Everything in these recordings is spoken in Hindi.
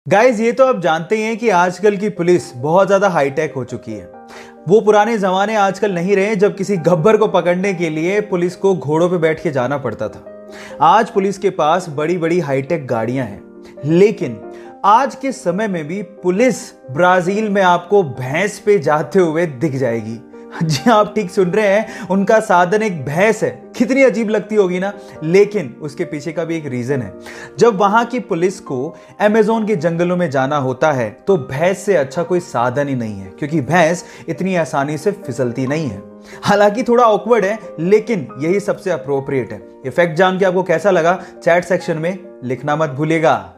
गाइज ये तो आप जानते ही हैं कि आजकल की पुलिस बहुत ज्यादा हाईटेक हो चुकी है। वो पुराने जमाने आजकल नहीं रहे जब किसी गब्बर को पकड़ने के लिए पुलिस को घोड़ों पे बैठ के जाना पड़ता था। आज पुलिस के पास बड़ी बड़ी हाईटेक गाड़ियां हैं, लेकिन आज के समय में भी पुलिस ब्राजील में आपको भैंस पे जाते हुए दिख जाएगी। जी हाँ, आप ठीक सुन रहे हैं, उनका साधन एक भैंस है। कितनी अजीब लगती होगी ना, लेकिन उसके पीछे का भी एक रीजन है। जब वहां की पुलिस को अमेज़न के जंगलों में जाना होता है तो भैंस से अच्छा कोई साधन ही नहीं है, क्योंकि भैंस इतनी आसानी से फिसलती नहीं है। हालांकि थोड़ा ऑकवर्ड है, लेकिन यही सबसे अप्रोप्रिएट है। ये फैक्ट जान के आपको कैसा लगा, चैट सेक्शन में लिखना मत भूलिएगा।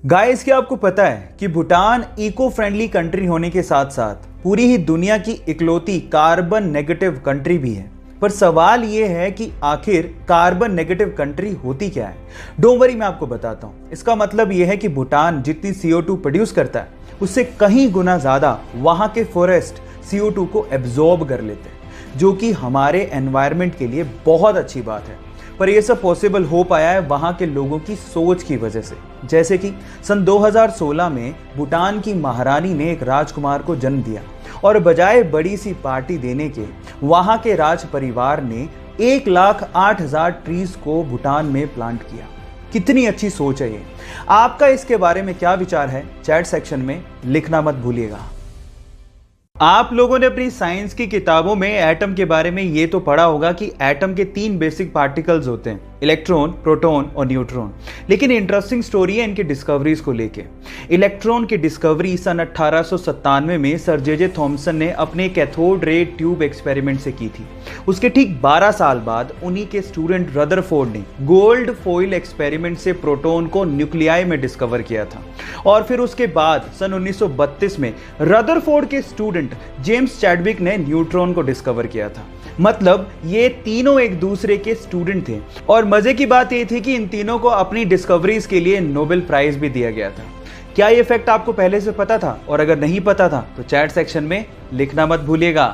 गाइस, क्या आपको पता है कि भूटान इको फ्रेंडली कंट्री होने के साथ साथ पूरी ही दुनिया की इकलौती कार्बन नेगेटिव कंट्री भी है। पर सवाल यह है कि आखिर कार्बन नेगेटिव कंट्री होती क्या है। डोंट वरी, मैं आपको बताता हूं। इसका मतलब यह है कि भूटान जितनी CO2 प्रोड्यूस करता है, उससे कहीं गुना ज्यादा वहां के फॉरेस्ट CO2 को एब्जॉर्ब कर लेते हैं, जो कि हमारे एनवायरनमेंट के लिए बहुत अच्छी बात है। पर यह सब पॉसिबल हो पाया है वहां के लोगों की सोच की वजह से। जैसे कि सन 2016 में भूटान की महारानी ने एक राजकुमार को जन्म दिया, और बजाय बड़ी सी पार्टी देने के वहां के राज परिवार ने 1,08,000 ट्रीज को भूटान में प्लांट किया। कितनी अच्छी सोच है ये। आपका इसके बारे में क्या विचार है, चैट सेक्शन में लिखना मत भूलिएगा। आप लोगों ने अपनी साइंस की किताबों में एटम के बारे में ये तो पढ़ा होगा कि एटम के 3 बेसिक पार्टिकल्स होते हैं, इलेक्ट्रॉन, प्रोटॉन और न्यूट्रॉन। लेकिन इंटरेस्टिंग स्टोरी है इनकी डिस्कवरीज को लेके। इलेक्ट्रॉन की डिस्कवरी सन 1897 में सर जे थॉमसन ने अपने कैथोड रे ट्यूब एक्सपेरिमेंट से की थी। उसके ठीक 12 साल बाद उन्हीं के स्टूडेंट रदरफोर्ड ने गोल्ड फॉइल एक्सपेरिमेंट से प्रोटॉन को न्यूक्लियाई में डिस्कवर किया था। और फिर उसके बाद सन 1932 में रदरफोर्ड के स्टूडेंट जेम्स चैडविक ने न्यूट्रॉन को डिस्कवर किया था। मतलब ये तीनों एक दूसरे के स्टूडेंट थे। और मजे की बात ये थी कि इन तीनों को अपनी डिस्कवरीज के लिए नोबेल प्राइज भी दिया गया था। क्या ये फैक्ट आपको पहले से पता था? और अगर नहीं पता था तो चैट सेक्शन में लिखना मत भूलिएगा।